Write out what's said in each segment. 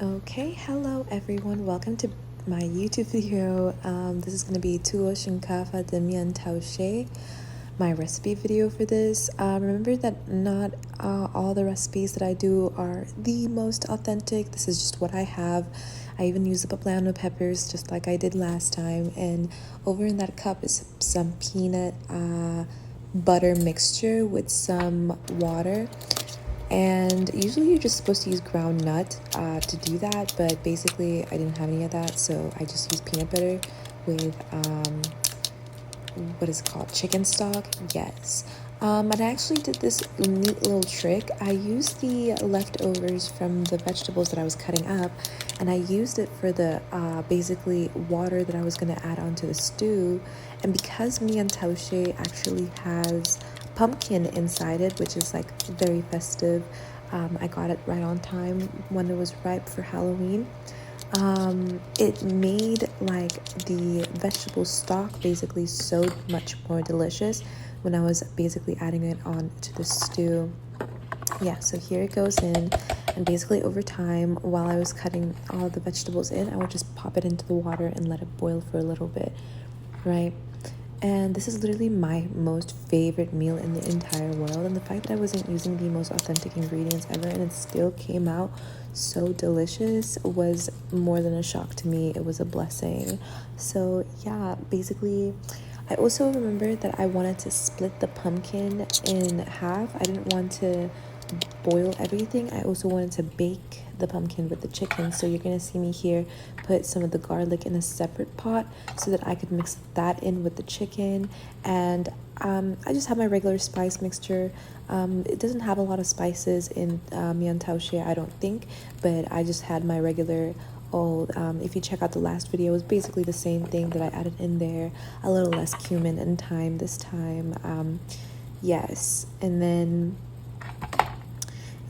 Okay, hello everyone. Welcome to my YouTube video. This is going to be Tuwo, Shinkafa, Miyan, Toushé, my recipe video for this. Remember that not all the recipes that I do are the most authentic. This is just what I have. I even use the poblano peppers just like I did last time. And over in that cup is some peanut butter mixture with some water. And usually you're just supposed to use ground nut to do that, but basically I didn't have any of that, so I just used peanut butter with what is it called, chicken stock. Yes. And I actually did this neat little trick. I used the leftovers from the vegetables that I was cutting up, and I used it for the basically water that I was going to add onto the stew. And because Miyan Toushé actually has pumpkin inside it, which is like very festive, I got it right on time when it was ripe for Halloween. It made like the vegetable stock basically so much more delicious when I was basically adding it on to the stew. Yeah, so here it goes in, and basically over time, while I was cutting all the vegetables in, I would just pop it into the water and let it boil for a little bit, right? And this is literally my most favorite meal in the entire world. And the fact that I wasn't using the most authentic ingredients ever and it still came out so delicious was more than a shock to me. It was a blessing. So yeah, basically, I also remembered that I wanted to split the pumpkin in half. I didn't want to boil everything. I also wanted to bake the pumpkin with the chicken, so you're gonna see me here put some of the garlic in a separate pot so that I could mix that in with the chicken. And I just have my regular spice mixture. It doesn't have a lot of spices in Miyan Toushé, I don't think, but I just had my regular old, if you check out the last video, it was basically the same thing that I added in there, a little less cumin and thyme this time. Yes, and then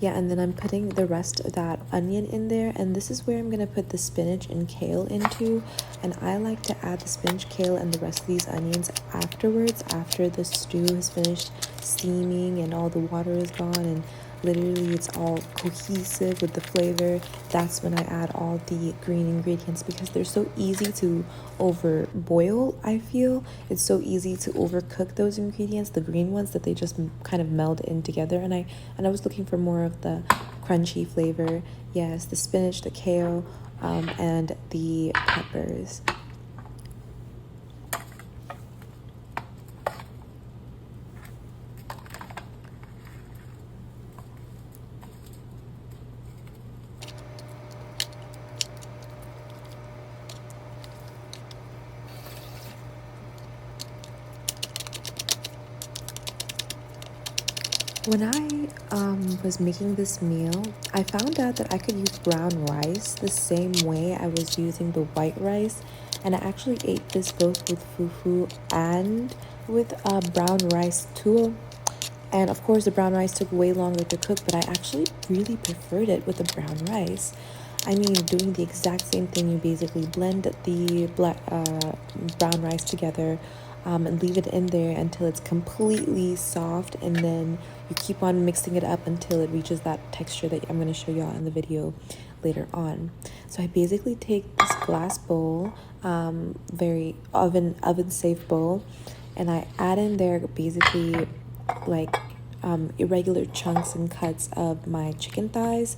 yeah, and then I'm putting the rest of that onion in there, and this is where I'm gonna put the spinach and kale into. And I like to add the spinach, kale, and the rest of these onions afterwards, after the stew has finished steaming and all the water is gone and literally it's all cohesive with the flavor. That's when I add all the green ingredients, because they're so easy to over boil. I feel it's so easy to overcook those ingredients, the green ones, that they just kind of meld in together. And I was looking for more of the crunchy flavor. Yes, the spinach, the kale, and the peppers. When I was making this meal, I found out that I could use brown rice the same way I was using the white rice, and I actually ate this both with fufu and with brown rice tuwo. And of course, the brown rice took way longer to cook, but I actually really preferred it with the brown rice. I mean, doing the exact same thing, you basically blend the brown rice together, and leave it in there until it's completely soft, and then you keep on mixing it up until it reaches that texture that I'm going to show y'all in the video later on. So I basically take this glass bowl, very oven safe bowl, and I add in there basically like irregular chunks and cuts of my chicken thighs.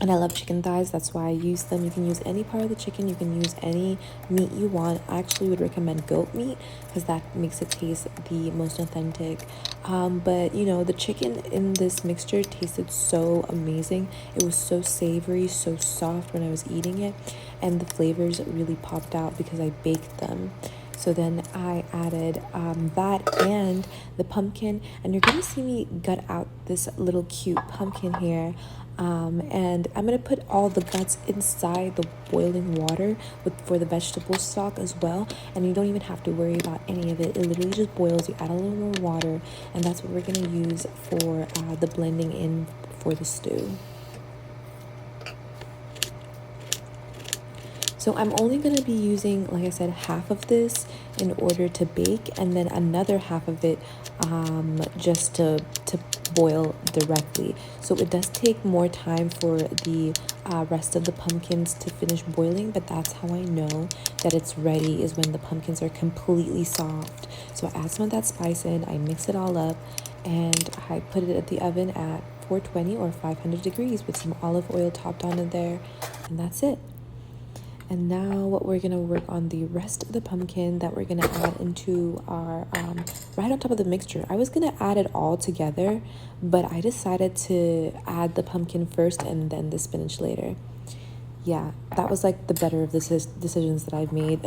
And I love chicken thighs, that's why I use them. You can use any part of the chicken, you can use any meat you want. I actually would recommend goat meat because that makes it taste the most authentic. But you know, the chicken in this mixture tasted so amazing. It was so savory, so soft when I was eating it, and the flavors really popped out because I baked them. So then I added that and the pumpkin, and you're gonna see me gut out this little cute pumpkin here. And I'm gonna put all the guts inside the boiling water for the vegetable stock as well, and you don't even have to worry about any of it. It literally just boils. You add a little more water, and that's what we're gonna use for the blending in for the stew. So I'm only going to be using, like I said, half of this in order to bake, and then another half of it just to boil directly. So it does take more time for the rest of the pumpkins to finish boiling, but that's how I know that it's ready, is when the pumpkins are completely soft. So I add some of that spice in, I mix it all up, and I put it at the oven at 420 or 500 degrees with some olive oil topped on in there, and that's it. And now what we're gonna work on the rest of the pumpkin that we're gonna add into our right on top of the mixture. I was gonna add it all together, but I decided to add the pumpkin first and then the spinach later. Yeah, that was like the better of the decisions that I've made.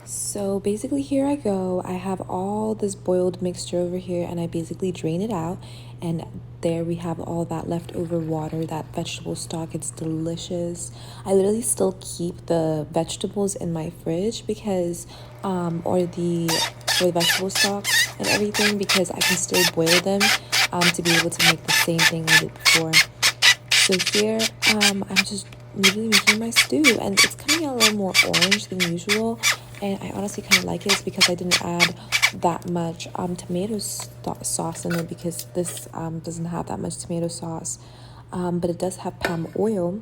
So basically here I go. I have all this boiled mixture over here, and I basically drain it out, and there we have all that leftover water, that vegetable stock. It's delicious. I literally still keep the vegetables in my fridge because or the vegetable stock and everything, because I can still boil them to be able to make the same thing I did before. So here I'm just literally making my stew, and it's coming out a little more orange than usual, and I honestly kind of like it. It's because I didn't add that much tomato sauce in it, because this doesn't have that much tomato sauce, but it does have palm oil.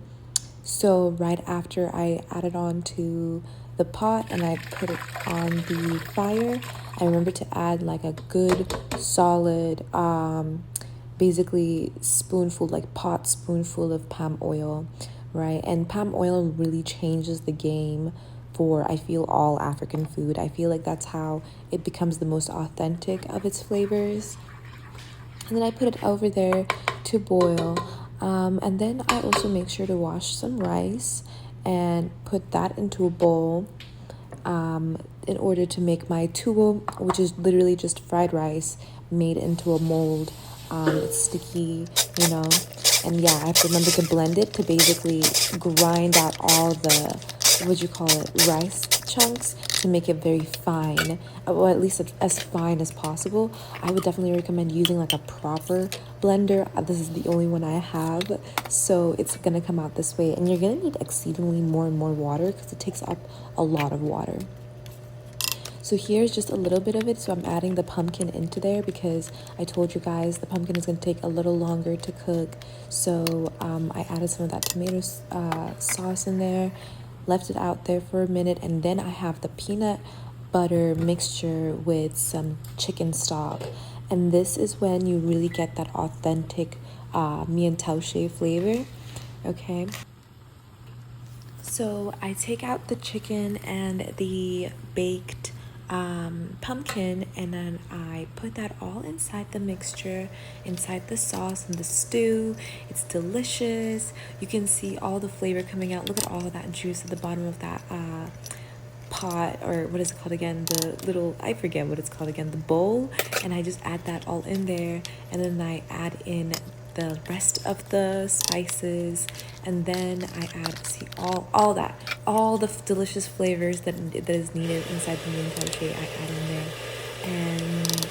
So right after I added on to the pot and I put it on the fire, I remember to add like a good solid basically spoonful, like pot spoonful of palm oil, right? And palm oil really changes the game for, I feel, all African food. I feel like that's how it becomes the most authentic of its flavors. And then I put it over there to boil, and then I also make sure to wash some rice and put that into a bowl in order to make my tuwo, which is literally just fried rice made into a mold. It's sticky, you know, and yeah, I have to remember to blend it to basically grind out all the, what you call it, rice chunks, to make it very fine, or at least as fine as possible. I would definitely recommend using like a proper blender. This is the only one I have, so it's gonna come out this way, and you're gonna need exceedingly more and more water because it takes up a lot of water. So here's just a little bit of it. So I'm adding the pumpkin into there because I told you guys the pumpkin is going to take a little longer to cook. So I added some of that tomato sauce in there, left it out there for a minute, and then I have the peanut butter mixture with some chicken stock. And this is when you really get that authentic Miyan Toushé flavor. Okay. So I take out the chicken and the baked pumpkin, and then I put that all inside the mixture, inside the sauce and the stew. It's delicious. You can see all the flavor coming out. Look at all of that juice at the bottom of that pot, or what is it called again, the little, I forget what it's called again, the bowl. And I just add that all in there, and then I add in the rest of the spices, and then I add, see, all the delicious flavors that is needed inside the Miyan Toushé. I add in there, and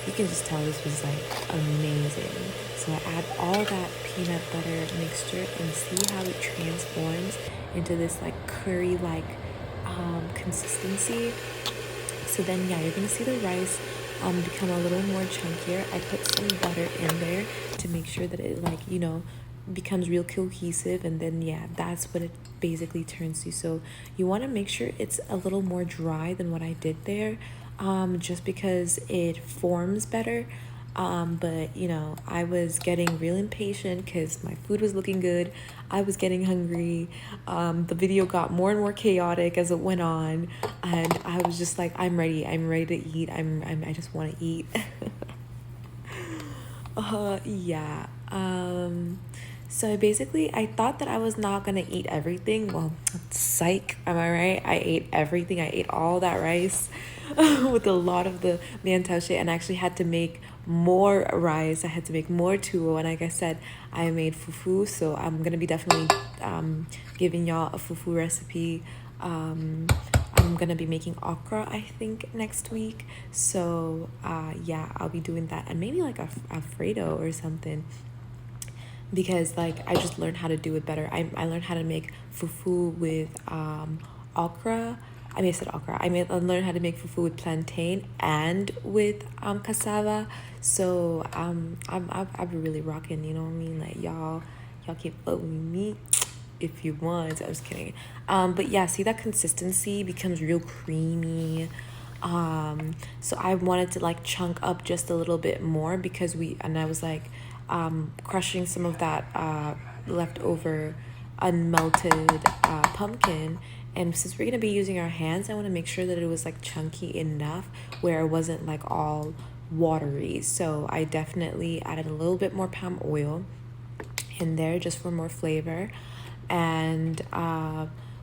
you can just tell this was like amazing. So I add all that peanut butter mixture, and see how it transforms into this like curry like consistency. So then yeah, you're gonna see the rice become a little more chunkier. I put some butter in there to make sure that it, like, you know, becomes real cohesive, and then yeah, that's what it basically turns to. So you want to make sure it's a little more dry than what I did there, just because it forms better. But you know, I was getting real impatient because my food was looking good. I was getting hungry. The video got more and more chaotic as it went on, and I was just like, I'm ready. I'm ready to eat. I just want to eat. Yeah. So basically, I thought that I was not gonna eat everything. Well, psych, am I right? I ate everything. I ate all that rice with a lot of the Miyan Toushé, and I actually had to make more rice. I had to make more tuwo, and like I said, I made fufu. So I'm gonna be definitely giving y'all a fufu recipe. I'm gonna be making okra, I think, next week. So yeah, I'll be doing that, and maybe like a Alfredo or something, because like I just learned how to do it better. I learned how to make fufu with okra. I mean, I said okra. I learned how to make fufu with plantain and with cassava. So I've been really rocking. You know what I mean? Like y'all can fuck with me if you want. I was kidding. But yeah, see that consistency becomes real creamy. So I wanted to like chunk up just a little bit more because I was like crushing some of that leftover unmelted pumpkin. And since we're gonna be using our hands, I want to make sure that it was like chunky enough where it wasn't like all watery. So I definitely added a little bit more palm oil in there just for more flavor. And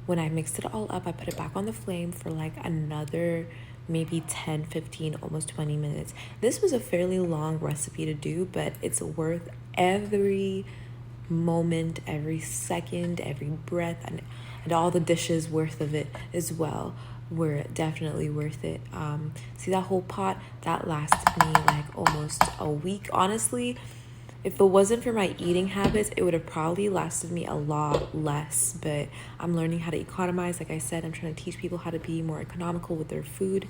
when I mixed it all up, I put it back on the flame for like another maybe 10, 15, almost 20 minutes. This was a fairly long recipe to do, but it's worth every moment, every second, every breath, and all the dishes worth of it as well were definitely worth it. See that whole pot? That lasted me like almost a week. Honestly, if it wasn't for my eating habits, it would have probably lasted me a lot less. But I'm learning how to economize. Like I said, I'm trying to teach people how to be more economical with their food,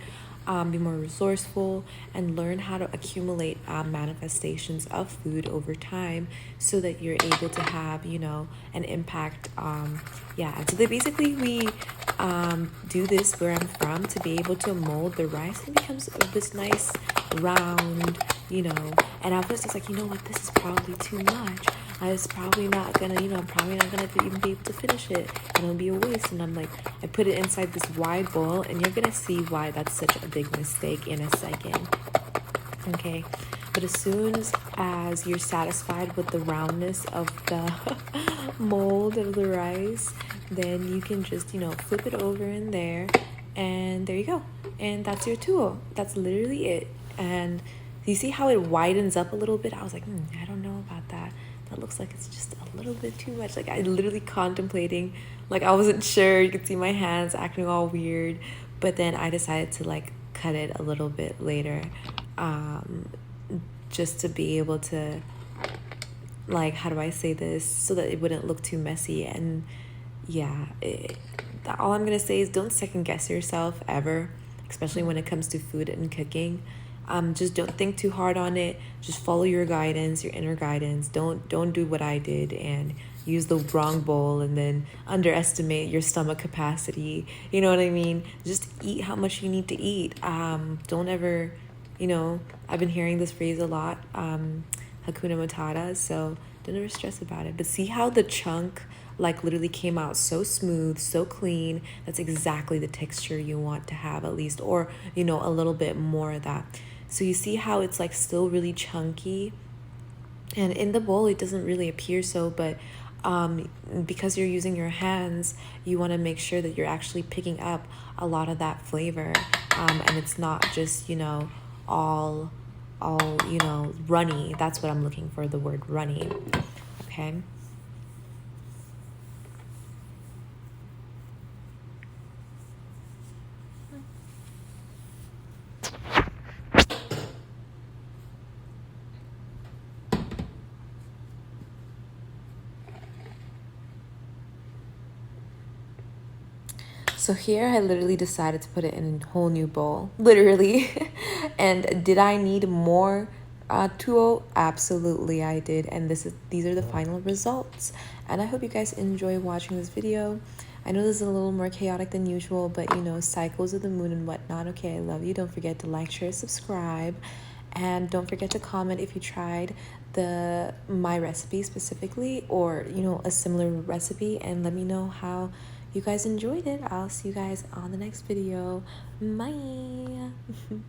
be more resourceful, and learn how to accumulate manifestations of food over time so that you're able to have, you know, an impact. Yeah, and so we do this where I'm from to be able to mold the rice and it becomes this nice round, you know. And I was just like, you know what, this is probably too much. I was probably not gonna, you know, I'm probably not gonna even be able to finish it, and it'll be a waste. And I'm like, I put it inside this wide bowl, and you're gonna see why that's such a big mistake in a second. Okay, but as soon as you're satisfied with the roundness of the mold of the rice, then you can just, you know, flip it over in there, and there you go. And that's your tuwo. That's literally it. And you see how it widens up a little bit? I was like, I don't know about that. That looks like it's just a little bit too much. Like I literally contemplating, like I wasn't sure. You could see my hands acting all weird, but then I decided to like cut it a little bit later, just to be able to, like, how do I say this, so that it wouldn't look too messy. And yeah, all I'm gonna say is don't second guess yourself ever, especially when it comes to food and cooking. Just don't think too hard on it. Just follow your guidance, your inner guidance. Don't do what I did and use the wrong bowl and then underestimate your stomach capacity. You know what I mean? Just eat how much you need to eat. Don't ever, you know, I've been hearing this phrase a lot, Hakuna Matata, so don't ever stress about it. But see how the chunk like literally came out so smooth, so clean. That's exactly the texture you want to have, at least, or, you know, a little bit more of that. So you see how it's like still really chunky, and in the bowl it doesn't really appear so, but because you're using your hands, you want to make sure that you're actually picking up a lot of that flavor, and it's not just, you know, all you know, runny. That's what I'm looking for, the word runny. Okay. So here I literally decided to put it in a whole new bowl, literally. And did I need more tuwo? Absolutely I did. And these are the final results. And I hope you guys enjoy watching this video. I know this is a little more chaotic than usual, but you know, cycles of the moon and whatnot. Okay, I love you. Don't forget to like, share, subscribe. And don't forget to comment if you tried my recipe specifically, or a similar recipe, and let me know how you guys enjoyed it. I'll see you guys on the next video. Bye.